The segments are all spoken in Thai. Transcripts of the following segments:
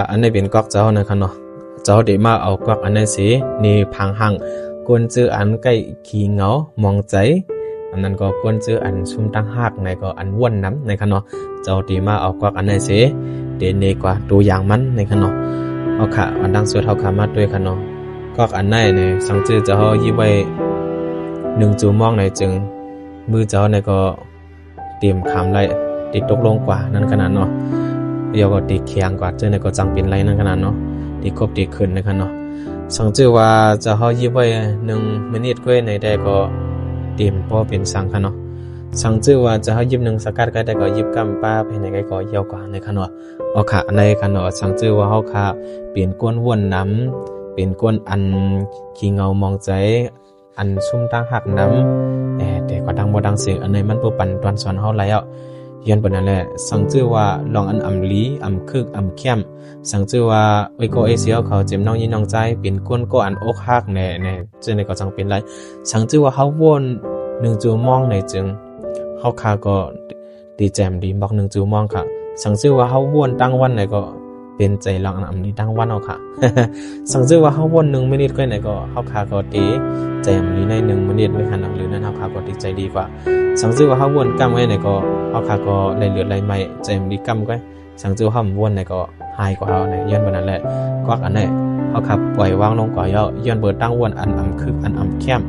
อันนี้เป็นกอกเจ้านะครับเนาะเจ้าเดี๋ยวมาเอากอกอันนี้สินี่พังหังกวนจื้ออันใกล้ขี้เหงามองใจอันนั้นก็กวนจื้ออันซุ่มตั้งหักในก็อันว่นน้ำนะครับเนาะเจ้าเดี๋ยวมาเอากอกอันนี้สิเดี๋ยวนี้กว่าตัวอย่างมันนะครับเนาะเอาค่ะอันดังสุดเท่าขามาด้วยค่ะเนาะกอกอันไหนเนี่ยสังจื้อเจ้ายี่ไว้1จูมองในจึงมือเจ้าในก็เตรียมคำไรติดตกลงกว่านั่นขนาดเนาะเดี๋ยวก็ติดเคียงกว่าเจ้าในก็จังเป็นไรนั่นขนาดเนาะติดครบติดขึ้นนะครับเนาะสังจื้อว่าเจ้ายี่ไว้1 มินิทก้วยในใดก็เตรียมพอเป็นสังค่ะเนาะสังจื้อว่าเจ้ายิบ1สกัดก็ได้ก็ยิบกำป้าภายในก็เยาวกว่าในขนาดเอาค่ะในขนาดสังจื้อว่าเฮาค่ะเปลี่ยนก้นวนน้ำเป็นก้นอันขี้เงามองใจอันซุ่มตั้งหักน้ำแต่ก็ดังบ่ดังเสียงอันนี้มันบ่ปันตอนสอนเฮาแล้วย้อนปานนั้นแหละสังจื้อว่าลองอันอำลีอำคึกอำเข้มสังจื้อว่าไว้ก็เอเสียเขาเจ็บน้องยินน้องใจเป็นก้นก็อันอกหักแน่จึงในก็จังเป็นไรสังจื้อว่าเฮาวน1จูมองในจึงเฮาค่าก็ดีแจ่มดีบอก1จูมองค่ะสังจื้อว่าเฮาวนตั้งวันไหนก็เป็นใจลองอันอำลีตั้งวันเอาค่ะ สังจื้อว่าเฮาวน1 มินิก็ไหนก็เฮาค่าก็ดีใจอำลีใน1 มินิไว้คั่นหรือนั้นเฮาค่าก็ดีใจดีกว่าสังจื้อว่าเฮาวนกำไว้ไหนก็เฮาค่าก็ไหลเลือดไหลไหมใจอำลีกำก็สังจื้อเฮาวนไหนก็หายกว่าเฮาในย้อนบ่นั่นแหละกวักอันไหนเฮาค่าปล่อยวางลงกว่าย้อนเบิดตั้งวนอันอำคึกอันอำเข้ม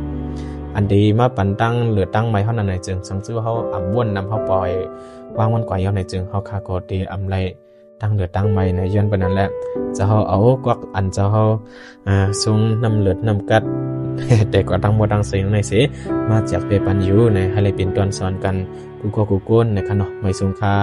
อันดีมาปันตั้งเหลือตั้งไม้เฮานั่นในจึงสังจื้อว่าเฮาอำวนนำเฮาปล่อยวางมันกว่าในจึงเฮาค่าก็ดีอำไรตั้งเหลือตั้งไม้ในย้อนบ่นั่นแหละจะเฮาเอากวักอันจะเฮาส่งน้ำเลือดน้ำกัด แต่ก็ตั้งบ่ตั้งเสียงในเสมาจากเปปันอยู่ในให้เลยเป็นตอนสอนกันกูก็กูก้นในขนมไม่สงค่า